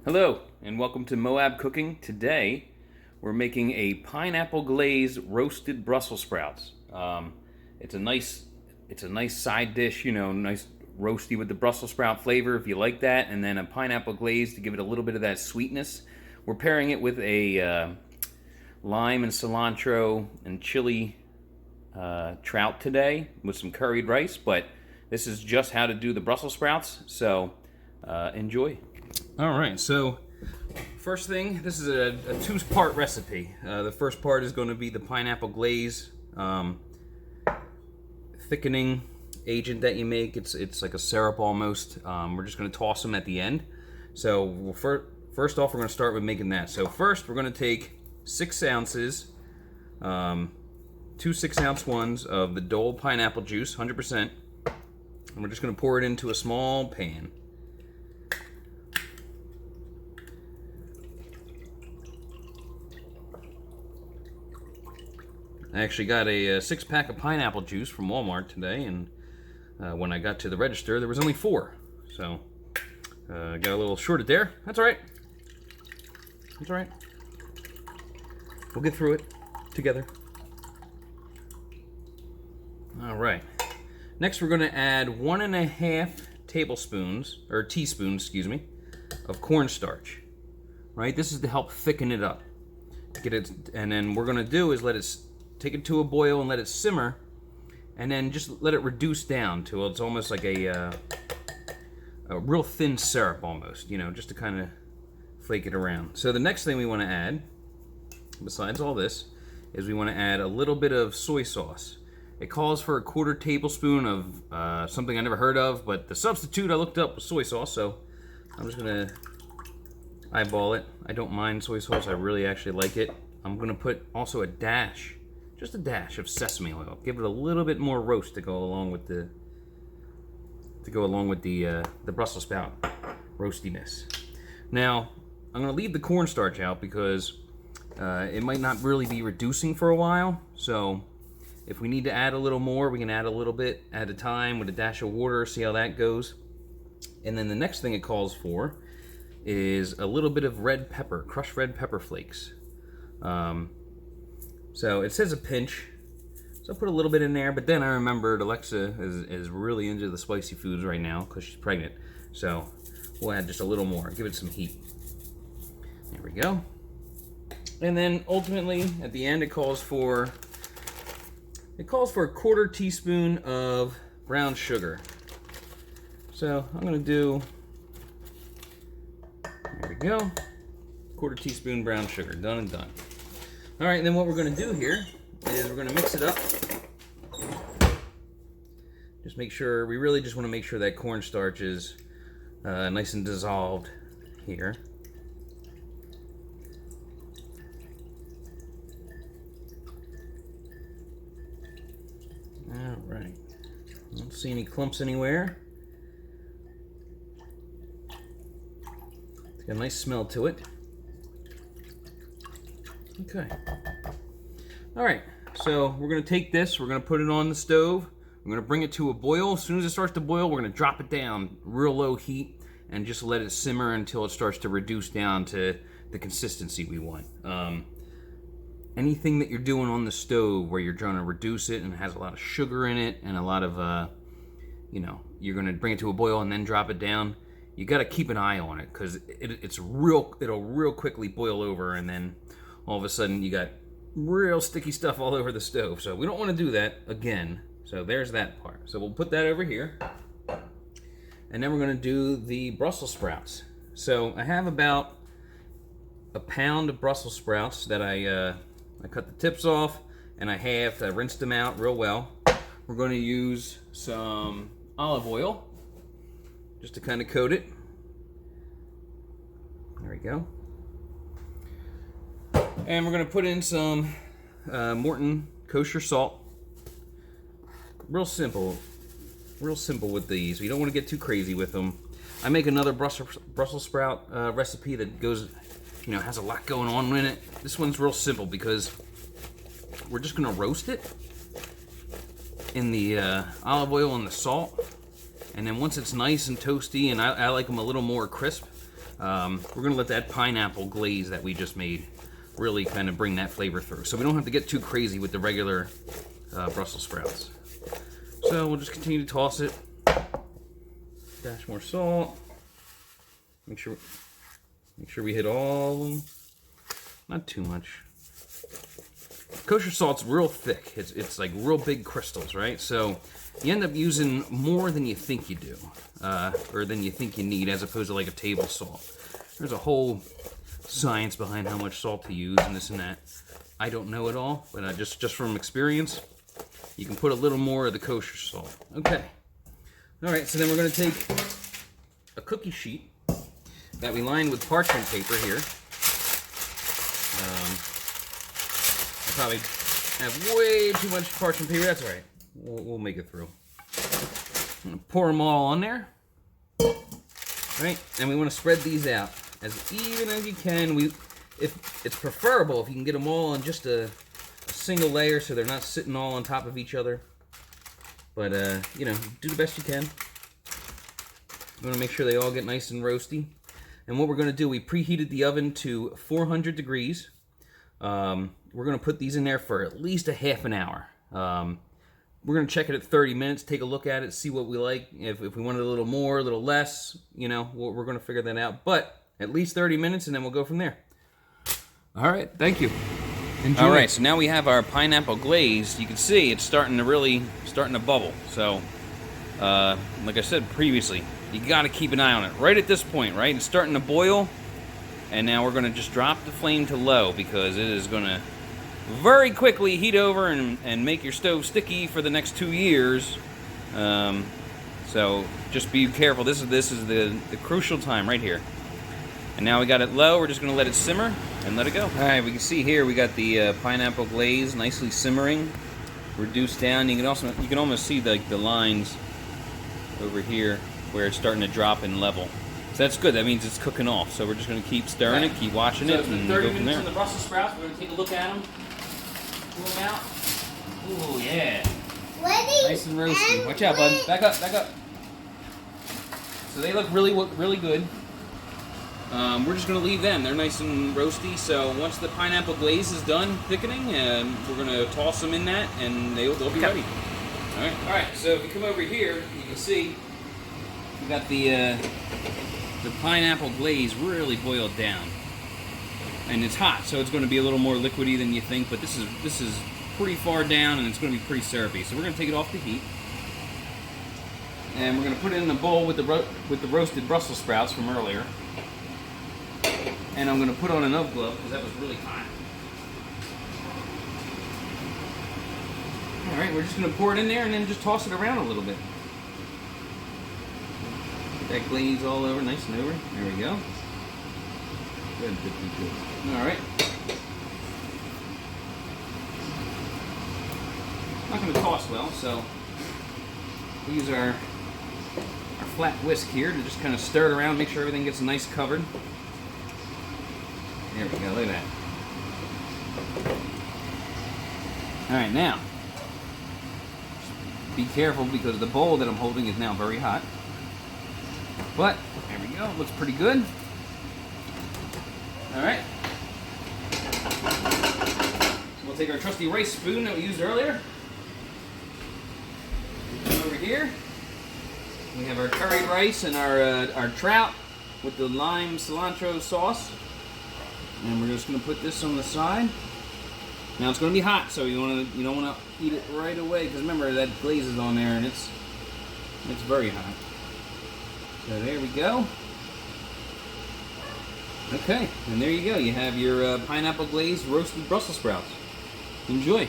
Hello, and welcome to Moab Cooking. Today, we're making a pineapple glaze roasted Brussels sprouts. It's a nice, it's a nice side dish, nice roasty with the Brussels sprout flavor if you like that, and then a pineapple glaze to give it a little bit of that sweetness. We're pairing it with a lime and cilantro and chili trout today with some curried rice, but this is just how to do the Brussels sprouts, so enjoy. All right, so first thing, this is a two-part recipe. The first part is going to be the pineapple glaze thickening agent that you make. It's like a syrup almost. We're just going to toss them at the end. So first off, we're going to start with making that. So first, we're going to take 6 ounces, 2 6-ounce ones of the Dole pineapple juice, 100%. And we're just going to pour it into a small pan. I actually got a 6-pack of pineapple juice from Walmart today, and when I got to the register, there was only 4. So, got a little shorted there. That's all right. That's all right. We'll get through it together. All right. Next, we're going to add 1.5 tablespoons, or teaspoons, excuse me, of cornstarch. Right? This is to help thicken it up. Get it, and then what we're going to do is take it to a boil and let it simmer, and then just let it reduce down till it's almost like a real thin syrup almost, just to kind of flake it around. So the next thing we want to add, besides all this, is we want to add a little bit of soy sauce. It calls for a 1/4 tablespoon of something I never heard of, but the substitute I looked up was soy sauce, so I'm just going to eyeball it. I don't mind soy sauce, I really actually like it. I'm going to put also just a dash of sesame oil. Give it a little bit more roast to go along with the Brussels sprout roastiness. Now, I'm going to leave the cornstarch out because it might not really be reducing for a while. So, if we need to add a little more, we can add a little bit at a time with a dash of water. See how that goes. And then the next thing it calls for is a little bit of red pepper, crushed red pepper flakes. So it says a pinch, so I put a little bit in there, but then I remembered Alexa is really into the spicy foods right now because she's pregnant. So we'll add just a little more, give it some heat. There we go. And then ultimately at the end it calls for a 1/4 teaspoon of brown sugar. So I'm gonna do, there we go, 1/4 teaspoon brown sugar, done and done. All right, and then what we're going to do here is we're going to mix it up. Just make sure, we really just want to make sure that cornstarch is nice and dissolved here. All right, I don't see any clumps anywhere. It's got a nice smell to it. Okay. All right, so we're gonna take this, we're gonna put it on the stove, we're gonna bring it to a boil. As soon as it starts to boil, we're gonna drop it down real low heat and just let it simmer until it starts to reduce down to the consistency we want. Anything that you're doing on the stove where you're trying to reduce it and it has a lot of sugar in it and a lot of, you're gonna bring it to a boil and then drop it down, you gotta keep an eye on it because it'll real quickly boil over, and then all of a sudden you got real sticky stuff all over the stove. So we don't want to do that again. So there's that part. So we'll put that over here. And then we're going to do the Brussels sprouts. So I have about a pound of Brussels sprouts that I cut the tips off and I rinsed them out real well. We're going to use some olive oil just to kind of coat it. There we go. And we're going to put in some Morton kosher salt. Real simple with these. You don't want to get too crazy with them. I make another Brussels sprout recipe that goes, has a lot going on in it. This one's real simple because we're just going to roast it in the olive oil and the salt. And then once it's nice and toasty, and I like them a little more crisp, we're gonna let that pineapple glaze that we just made really kind of bring that flavor through. So we don't have to get too crazy with the regular Brussels sprouts. So we'll just continue to toss it. Dash more salt. Make sure we hit all of them. Not too much. Kosher salt's real thick. It's like real big crystals, right? So you end up using more than you think you do, or than you think you need, as opposed to like a table salt. There's a whole science behind how much salt to use and this and that. I don't know it all, but just from experience, you can put a little more of the kosher salt. Okay. All right, so then we're going to take a cookie sheet that we lined with parchment paper here. I probably have way too much parchment paper. That's all right. We'll make it through. I'm gonna pour them all on there. All right, and we want to spread these out as even as you can. If it's preferable if you can get them all on just a single layer, so they're not sitting all on top of each other. But you know, do the best you can. You want to make sure they all get nice and roasty. And what we're going to do, we preheated the oven to 400 degrees. We're going to put these in there for at least a half an hour. We're going to check it at 30 minutes, take a look at it, see what we like. If we wanted a little more, a little less, you know, we're going to figure that out. But at least 30 minutes, and then we'll go from there. All right, thank you. Enjoy. All right, so now we have our pineapple glaze. You can see it's starting to bubble. So, like I said previously, you got to keep an eye on it. Right at this point, right? It's starting to boil. And now we're going to just drop the flame to low because it is going to very quickly heat over and make your stove sticky for the next 2 years. So just be careful. This is the crucial time right here. And now we got it low. We're just going to let it simmer and let it go. All right, we can see here we got the pineapple glaze nicely simmering, reduced down. You can almost see the lines over here where it's starting to drop in level. So that's good. That means it's cooking off. So we're just going to keep stirring it, keep watching it, and go from there. 30 minutes on the Brussels sprouts. We're going to take a look at them. Pull them out. Ooh, yeah. Nice and roasty. Watch out, bud. Back up, back up. So they look really good. We're just going to leave them. They're nice and roasty. So once the pineapple glaze is done thickening, we're going to toss them in that, and they'll be ready. All right. So if you come over here, you can see we got the pineapple glaze really boiled down, and it's hot, so it's going to be a little more liquidy than you think. But this is pretty far down, and it's going to be pretty syrupy. So we're going to take it off the heat, and we're going to put it in a bowl with the roasted Brussels sprouts from earlier. And I'm going to put on an oven glove because that was really hot. All right, we're just going to pour it in there and then just toss it around a little bit. That glaze all over, nice and over. There we go. Good. All right. Not going to toss well, so we use our flat whisk here to just kind of stir it around, make sure everything gets nice covered. There we go. Look at that. All right, now be careful because the bowl that I'm holding is now very hot. But there we go. Looks pretty good. All right. We'll take our trusty rice spoon that we used earlier. Over here, we have our curried rice and our trout with the lime cilantro sauce. And we're just going to put this on the side. Now it's going to be hot, so you don't want to eat it right away because remember that glaze is on there and it's very hot. So there we go. Okay, and there you go. You have your pineapple glazed roasted Brussels sprouts. Enjoy.